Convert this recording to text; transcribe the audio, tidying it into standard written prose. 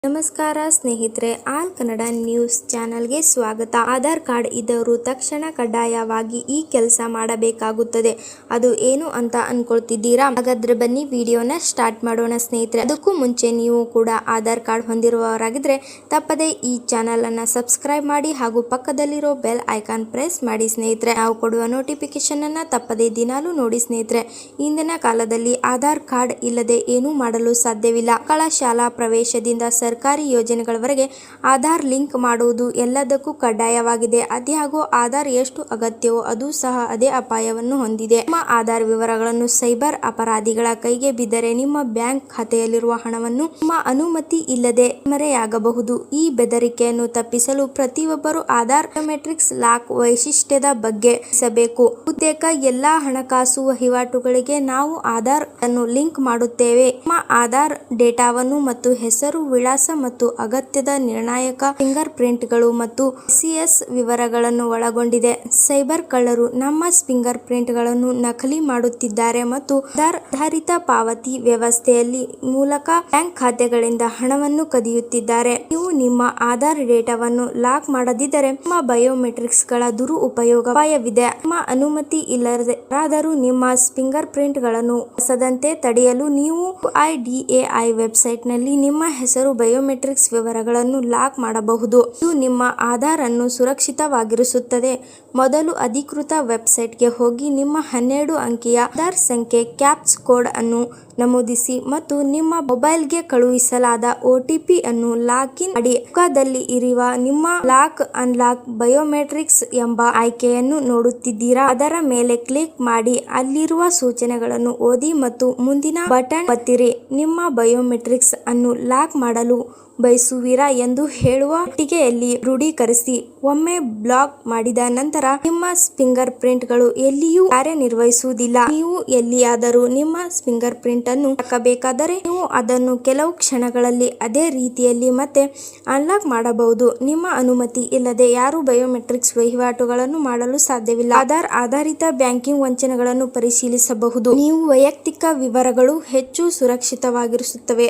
ನಮಸ್ಕಾರ ಸ್ನೇಹಿತರೆ, all Kannada news ಚಾನೆಲ್ಗೆ ಸ್ವಾಗತ. ಆಧಾರ್ ಕಾರ್ಡ್ ಇದ್ದವರು ತಕ್ಷಣ ಕಡ್ಡಾಯವಾಗಿ ಈ ಕೆಲಸ ಮಾಡಬೇಕಾಗುತ್ತದೆ. ಅದು ಏನು ಅಂತ ಅನ್ಕೊಳ್ತಿದ್ದೀರಾ? ಹಾಗಾದ್ರೆ ಬನ್ನಿ ವಿಡಿಯೋನ ಸ್ಟಾರ್ಟ್ ಮಾಡೋಣ ಸ್ನೇಹಿತರೆ. ಅದಕ್ಕೂ ಮುಂಚೆ ನೀವು ಕೂಡ ಆಧಾರ್ ಕಾರ್ಡ್ ಹೊಂದಿರುವವರಾಗಿದ್ರೆ ತಪ್ಪದೆ ಈ ಚಾನೆಲ್ ಅನ್ನ ಸಬ್ಸ್ಕ್ರೈಬ್ ಮಾಡಿ ಹಾಗೂ ಪಕ್ಕದಲ್ಲಿರೋ ಬೆಲ್ ಐಕಾನ್ ಪ್ರೆಸ್ ಮಾಡಿ ಸ್ನೇಹಿತರೆ. ನಾವು ಕೊಡುವ ನೋಟಿಫಿಕೇಶನ್ ಅನ್ನ ತಪ್ಪದೆ ದಿನಾಲೂ ನೋಡಿ ಸ್ನೇಹಿತರೆ. ಇಂದಿನ ಕಾಲದಲ್ಲಿ ಆಧಾರ್ ಕಾರ್ಡ್ ಇಲ್ಲದೆ ಏನೂ ಮಾಡಲು ಸಾಧ್ಯವಿಲ್ಲ. ಮಕ್ಕಳ ಶಾಲಾ ಪ್ರವೇಶದಿಂದ ಸರ್ಕಾರಿ ಯೋಜನೆಗಳವರೆಗೆ ಆಧಾರ್ ಲಿಂಕ್ ಮಾಡುವುದು ಎಲ್ಲದಕ್ಕೂ ಕಡ್ಡಾಯವಾಗಿದೆ. ಅದ್ಯಾಗೋ ಆಧಾರ್ ಎಷ್ಟು ಅಗತ್ಯವೋ ಅದು ಸಹ ಅದೇ ಅಪಾಯವನ್ನು ಹೊಂದಿದೆ. ನಿಮ್ಮ ಆಧಾರ್ ವಿವರಗಳನ್ನು ಸೈಬರ್ ಅಪರಾಧಿಗಳ ಕೈಗೆ ಬಿದ್ದರೆ ನಿಮ್ಮ ಬ್ಯಾಂಕ್ ಖಾತೆಯಲ್ಲಿರುವ ಹಣವನ್ನು ನಿಮ್ಮ ಅನುಮತಿ ಇಲ್ಲದೆ ಮರೆಯಾಗಬಹುದು. ಈ ಬೆದರಿಕೆಯನ್ನು ತಪ್ಪಿಸಲು ಪ್ರತಿಯೊಬ್ಬರು ಆಧಾರ್ ಬಯೋಮೆಟ್ರಿಕ್ಸ್ ಲಾಕ್ ವೈಶಿಷ್ಟ್ಯದ ಬಗ್ಗೆ ತಿಳಿಸಬೇಕು. ಬಹುತೇಕ ಎಲ್ಲಾ ಹಣಕಾಸು ವಹಿವಾಟುಗಳಿಗೆ ನಾವು ಆಧಾರ್ ಅನ್ನು ಲಿಂಕ್ ಮಾಡುತ್ತೇವೆ. ನಿಮ್ಮ ಆಧಾರ್ ಡೇಟಾವನ್ನು ಮತ್ತು ಹೆಸರು, ವಿಳಾಸ ಮತ್ತು ಅಗತ್ಯದ ನಿರ್ಣಾಯಕ ಫಿಂಗರ್ ಪ್ರಿಂಟ್ಗಳು ಮತ್ತು SCS ವಿವರಗಳನ್ನು ಒಳಗೊಂಡಿದೆ. ಸೈಬರ್ ಕಳ್ಳರು ನಮ್ಮ ಫಿಂಗರ್ ಪ್ರಿಂಟ್ಗಳನ್ನು ನಕಲಿ ಮಾಡುತ್ತಿದ್ದಾರೆ ಮತ್ತು ಆಧಾರ್ ಆಧಾರಿತ ಪಾವತಿ ವ್ಯವಸ್ಥೆಯಲ್ಲಿ ಮೂಲಕ ಬ್ಯಾಂಕ್ ಖಾತೆಗಳಿಂದ ಹಣವನ್ನು ಕದಿಯುತ್ತಿದ್ದಾರೆ. ನೀವು ನಿಮ್ಮ ಆಧಾರ್ ಡೇಟಾವನ್ನು ಲಾಕ್ ಮಾಡದಿದ್ದರೆ ನಿಮ್ಮ ಬಯೋಮೆಟ್ರಿಕ್ಸ್ ಗಳ ದುರುಪಯೋಗವಿದೆ. ನಿಮ್ಮ ಅನುಮತಿ ಇಲ್ಲದೆ ಯಾರಾದರೂ ನಿಮ್ಮ ಫಿಂಗರ್ ಪ್ರಿಂಟ್ ಗಳನ್ನು ಬಳಸದಂತೆ ತಡೆಯಲು ನೀವು UIDAI ವೆಬ್ಸೈಟ್ ನಲ್ಲಿ ನಿಮ್ಮ ಹೆಸರು, ಬಯೋಮೆಟ್ರಿಕ್ಸ್ ವಿವರಗಳನ್ನು ಲಾಕ್ ಮಾಡಬಹುದು. ಇದು ನಿಮ್ಮ ಆಧಾರ್ ಅನ್ನು ಸುರಕ್ಷಿತವಾಗಿರಿಸುತ್ತದೆ. ಮೊದಲು ಅಧಿಕೃತ ವೆಬ್ಸೈಟ್ಗೆ ಹೋಗಿ ನಿಮ್ಮ 12 ಅಂಕಿಯ ಆಧಾರ್ ಸಂಖ್ಯೆ ಕ್ಯಾಪ್ಚಾ ಕೋಡ್ ಅನ್ನು ನಮೂದಿಸಿ ಮತ್ತು ನಿಮ್ಮ ಮೊಬೈಲ್ಗೆ ಕಳುಹಿಸಲಾದ OTP ಅನ್ನು ಲಾಗಿನ್ ಮಾಡಿ. ಮುಖದಲ್ಲಿ ಇರುವ ನಿಮ್ಮ ಲಾಕ್ ಅನ್ಲಾಕ್ ಬಯೋಮೆಟ್ರಿಕ್ಸ್ ಎಂಬ ಆಯ್ಕೆಯನ್ನು ನೋಡುತ್ತಿದ್ದೀರಾ? ಅದರ ಮೇಲೆ ಕ್ಲಿಕ್ ಮಾಡಿ ಅಲ್ಲಿರುವ ಸೂಚನೆಗಳನ್ನು ಓದಿ ಮತ್ತು ಮುಂದಿನ ಬಟನ್ ಒತ್ತಿರಿ. ನಿಮ್ಮ ಬಯೋಮೆಟ್ರಿಕ್ಸ್ ಅನ್ನು ಲಾಕ್ ಮಾಡಲು ಬಯಸುವಿರಾ ಎಂದು ಹೇಳುವ ಪೆಟ್ಟಿಗೆಯಲ್ಲಿ ದೃಢೀಕರಿಸಿ. ಒಮ್ಮೆ ಬ್ಲಾಕ್ ಮಾಡಿದ ನಂತರ ನಿಮ್ಮ ಫಿಂಗರ್ ಪ್ರಿಂಟ್ ಗಳು ಎಲ್ಲಿಯೂ ಕಾರ್ಯನಿರ್ವಹಿಸುವುದಿಲ್ಲ. ನೀವು ಎಲ್ಲಿಯಾದರೂ ನಿಮ್ಮ ಫಿಂಗರ್ ಪ್ರಿಂಟ್ ಅನ್ನು ಹಾಕಬೇಕಾದರೆ ನೀವು ಅದನ್ನು ಕೆಲವು ಕ್ಷಣಗಳಲ್ಲಿ ಅದೇ ರೀತಿಯಲ್ಲಿ ಮತ್ತೆ ಅನ್ಲಾಕ್ ಮಾಡಬಹುದು. ನಿಮ್ಮ ಅನುಮತಿ ಇಲ್ಲದೆ ಯಾರೂ ಬಯೋಮೆಟ್ರಿಕ್ಸ್ ವಹಿವಾಟುಗಳನ್ನು ಮಾಡಲು ಸಾಧ್ಯವಿಲ್ಲ. ಆಧಾರ್ ಆಧಾರಿತ ಬ್ಯಾಂಕಿಂಗ್ ವಂಚನೆಗಳನ್ನು ಪರಿಶೀಲಿಸಬಹುದು. ನೀವು ವೈಯಕ್ತಿಕ ವಿವರಗಳು ಹೆಚ್ಚು ಸುರಕ್ಷಿತವಾಗಿರಿಸುತ್ತವೆ.